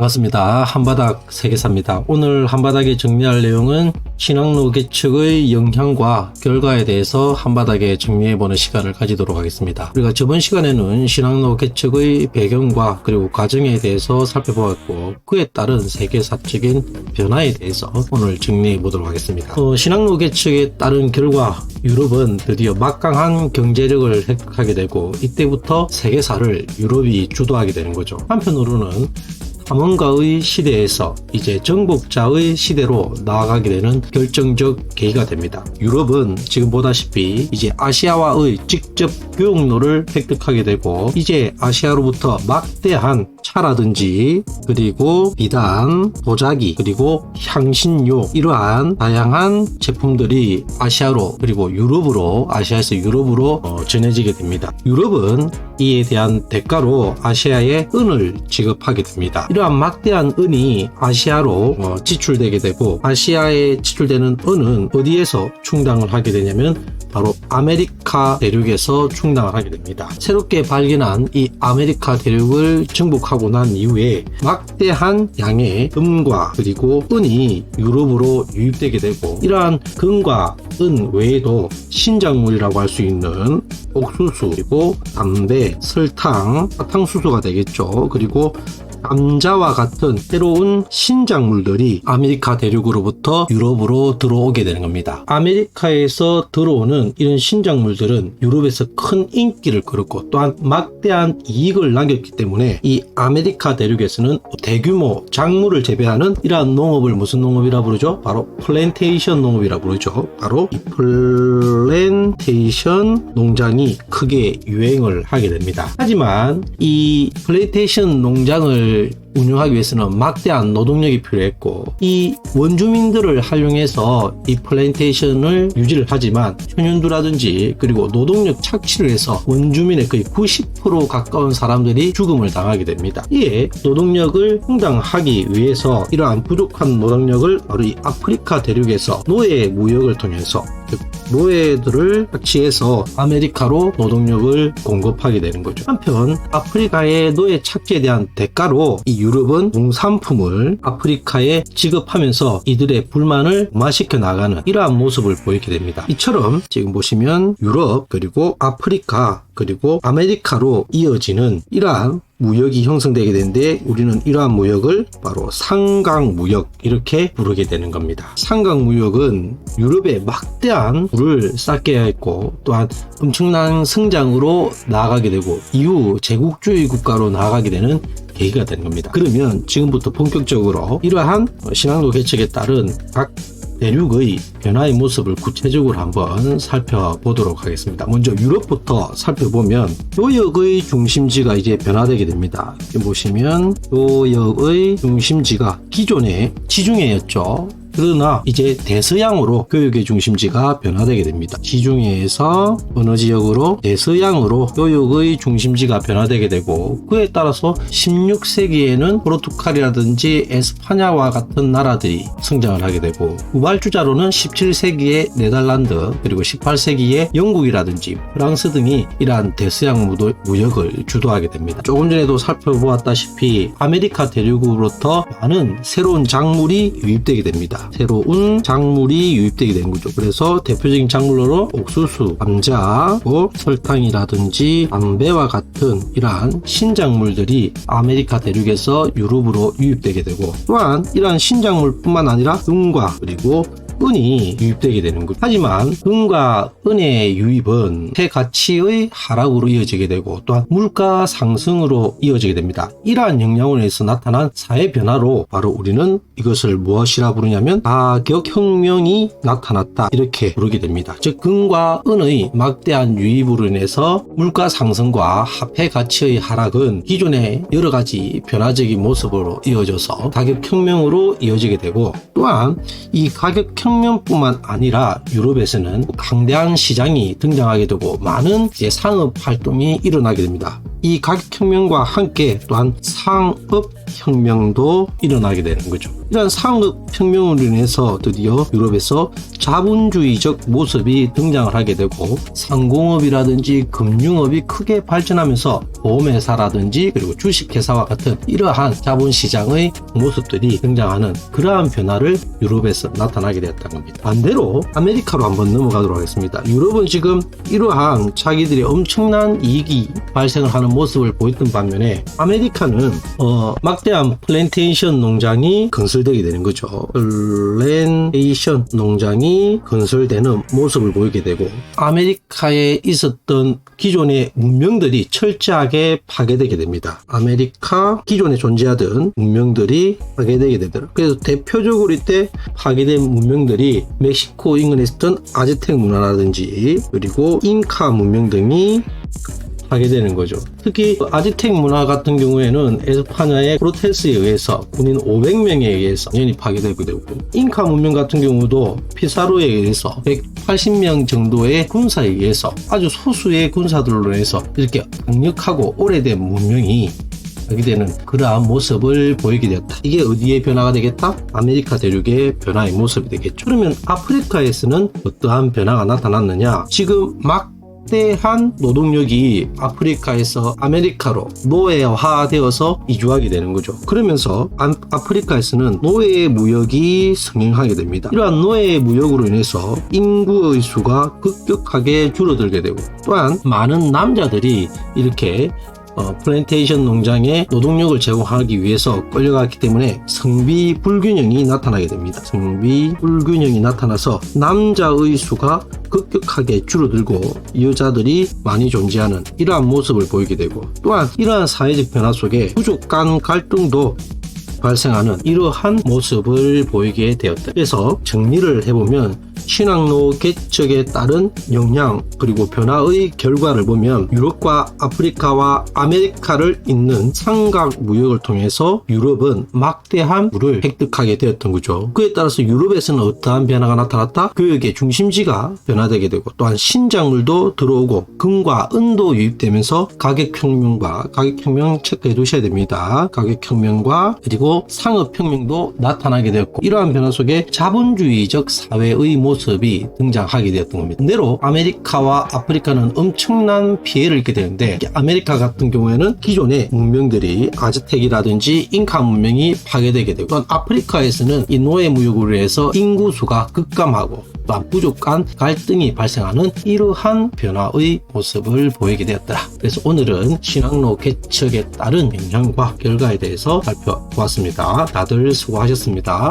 반갑습니다. 한바닥 세계사입니다. 오늘 한바닥에 정리할 내용은 신학로 개척의 영향과 결과에 대해서 한바닥에 정리해보는 시간을 가지도록 하겠습니다. 우리가 저번 시간에는 신학로 개척의 배경과 그리고 과정에 대해서 살펴보았고, 그에 따른 세계사적인 변화에 대해서 오늘 정리해보도록 하겠습니다. 신학로 개척에 따른 결과, 유럽은 드디어 막강한 경제력을 획득하게 되고, 이때부터 세계사를 유럽이 주도하게 되는 거죠. 한편으로는 탐험가의 시대에서 이제 정복자의 시대로 나아가게 되는 결정적 계기가 됩니다. 유럽은 지금 보다시피 이제 아시아와의 직접 교역로를 획득하게 되고, 이제 아시아로부터 막대한 차라든지 그리고 비단, 도자기, 그리고 향신료, 이러한 다양한 제품들이 아시아로 그리고 유럽으로, 아시아에서 유럽으로 전해지게 됩니다. 유럽은 이에 대한 대가로 아시아에 은을 지급하게 됩니다. 이러한 막대한 은이 아시아로 지출되게 되고, 아시아에 지출되는 은은 어디에서 충당을 하게 되냐면 바로 아메리카 대륙에서 충당을 하게 됩니다. 새롭게 발견한 이 아메리카 대륙을 정복하고 난 이후에 막대한 양의 금과 그리고 은이 유럽으로 유입되게 되고, 이러한 금과 은 외에도 신작물이라고 할 수 있는 옥수수, 그리고 담배, 설탕, 사탕수수가 되겠죠. 그리고 감자와 같은 새로운 신작물들이 아메리카 대륙으로부터 유럽으로 들어오게 되는 겁니다. 아메리카에서 들어오는 이런 신작물들은 유럽에서 큰 인기를 끌었고, 또한 막대한 이익을 남겼기 때문에 이 아메리카 대륙에서는 대규모 작물을 재배하는 이러한 농업을 무슨 농업이라 부르죠? 바로 플랜테이션 농업이라 부르죠. 바로 이 플랜테이션 농장이 크게 유행을 하게 됩니다. 하지만 이 플랜테이션 농장을 운영하기 위해서는 막대한 노동력이 필요했고, 이 원주민들을 활용해서 이 플랜테이션을 유지를 하지만 천연두라든지 그리고 노동력 착취를 해서 원주민의 거의 90% 가까운 사람들이 죽음을 당하게 됩니다. 이에 노동력을 충당하기 위해서 이러한 부족한 노동력을 바로 이 아프리카 대륙에서 노예 무역을 통해서, 즉 노예들을 착취해서 아메리카로 노동력을 공급하게 되는 거죠. 한편 아프리카의 노예 착취에 대한 대가로 이 유럽은 농산품을 아프리카에 지급하면서 이들의 불만을 무마시켜 나가는 이러한 모습을 보이게 됩니다. 이처럼 지금 보시면 유럽, 그리고 아프리카, 그리고 아메리카로 이어지는 이러한 무역이 형성되게 되는데, 우리는 이러한 무역을 바로 상강무역, 이렇게 부르게 되는 겁니다. 상강무역은 유럽에 막대한 부를 쌓게 했고, 또한 엄청난 성장으로 나아가게 되고, 이후 제국주의 국가로 나아가게 되는 계기가 되는 겁니다. 그러면 지금부터 본격적으로 이러한 신학로 개척에 따른 각 대륙의 변화의 모습을 구체적으로 한번 살펴보도록 하겠습니다. 먼저 유럽부터 살펴보면 교역의 중심지가 이제 변화되게 됩니다. 여기 보시면 교역의 중심지가 기존에 지중해였죠. 그러나 이제 대서양으로 교역의 중심지가 변화되게 됩니다. 지중해에서 어느 지역으로 대서양으로 교역의 중심지가 변화되게 되고, 그에 따라서 16세기에는 포르투갈이라든지 에스파냐와 같은 나라들이 성장을 하게 되고, 후발주자로는 17세기에 네덜란드, 그리고 18세기에 영국이라든지 프랑스 등이 이러한 대서양 무역을 주도하게 됩니다. 조금 전에도 살펴보았다시피 아메리카 대륙으로부터 많은 새로운 작물이 유입되게 됩니다. 새로운 작물이 유입되게 된 거죠. 그래서 대표적인 작물로 옥수수, 감자, 설탕이라든지 담배와 같은 이러한 신작물들이 아메리카 대륙에서 유럽으로 유입되게 되고, 또한 이러한 신작물뿐만 아니라 은과 그리고 은이 유입되게 되는 거죠. 하지만 은과 은의 유입은 새 가치의 하락으로 이어지게 되고, 또한 물가 상승으로 이어지게 됩니다. 이러한 영향으로 해서 나타난 사회 변화로 바로 우리는 이것을 무엇이라 부르냐면 가격혁명이 나타났다, 이렇게 부르게 됩니다. 즉 금과 은의 막대한 유입으로 인해서 물가 상승과 화폐 가치의 하락은 기존의 여러 가지 변화적인 모습으로 이어져서 가격혁명으로 이어지게 되고, 또한 이 가격혁명뿐만 아니라 유럽에서는 강대한 시장이 등장하게 되고 많은 산업 활동이 일어나게 됩니다. 이 가격혁명과 함께 또한 상업 혁명도 일어나게 되는 거죠. 이러한 상업혁명으로 인해서 드디어 유럽에서 자본주의적 모습이 등장을 하게 되고 상공업이라든지 금융업이 크게 발전하면서 보험회사라든지 그리고 주식회사와 같은 이러한 자본시장의 모습들이 등장하는 그러한 변화를 유럽에서 나타나게 되었다는 겁니다. 반대로 아메리카로 한번 넘어가도록 하겠습니다. 유럽은 지금 이러한 자기들의 엄청난 이익이 발생을 하는 모습을 보였던 반면에 아메리카는 막대한 플랜테이션 농장이 건설되게 되는 거죠. 플랜테이션 농장이 건설되는 모습을 보이게 되고 아메리카에 있었던 기존의 문명들이 철저하게 파괴되게 됩니다. 아메리카 기존에 존재하던 문명들이 파괴되게 되더라고요. 그래서 대표적으로 이때 파괴된 문명들이 멕시코 인근에 있었던 아즈텍 문화라든지 그리고 잉카 문명 등이 하게 되는 거죠. 특히 아즈텍 문화 같은 경우에는 에스파냐의 코르테스에 의해서 군인 500명에 의해서 연이 파괴되고 되고 잉카 문명 같은 경우도 피사로에 의해서 180명 정도의 군사에 의해서 아주 소수의 군사들로 인해서 이렇게 강력하고 오래된 문명이 하게 되는 그러한 모습을 보이게 되었다. 이게 어디에 변화가 되겠다? 아메리카 대륙의 변화의 모습이 되겠죠. 그러면 아프리카에서는 어떠한 변화가 나타났느냐? 지금 막대한 노동력이 아프리카에서 아메리카로 노예화되어서 이주하게 되는 거죠. 그러면서 아프리카에서는 노예 무역이 성행하게 됩니다. 이러한 노예 무역으로 인해서 인구의 수가 급격하게 줄어들게 되고 또한 많은 남자들이 이렇게 플랜테이션 농장에 노동력을 제공하기 위해서 끌려갔기 때문에 성비 불균형이 나타나게 됩니다. 성비 불균형이 나타나서 남자의 수가 급격하게 줄어들고 여자들이 많이 존재하는 이러한 모습을 보이게 되고 또한 이러한 사회적 변화 속에 부족 간 갈등도 발생하는 이러한 모습을 보이게 되었다. 그래서 정리를 해보면 신학로 개척에 따른 영향 그리고 변화의 결과를 보면 유럽과 아프리카와 아메리카를 잇는 삼각 무역을 통해서 유럽은 막대한 물을 획득하게 되었던 거죠. 그에 따라서 유럽에서는 어떠한 변화가 나타났다? 교역의 중심지가 변화되게 되고 또한 신작물도 들어오고 금과 은도 유입되면서 가격혁명 체크해 두셔야 됩니다. 가격혁명과 그리고 상업혁명도 나타나게 되었고 이러한 변화 속에 자본주의적 사회의 모습이 등장하게 되었던 겁니다. 반대로 아메리카와 아프리카는 엄청난 피해를 입게 되는데 아메리카 같은 경우에는 기존의 문명들이 아즈텍이라든지 잉카 문명이 파괴되게 되고 또한 아프리카에서는 이 노예 무역으로 해서 인구수가 급감하고 또한 부족한 갈등이 발생하는 이러한 변화의 모습을 보이게 되었더라. 그래서 오늘은 신학로 개척에 따른 영향과 결과에 대해서 살펴보았습니다. 다들 수고하셨습니다.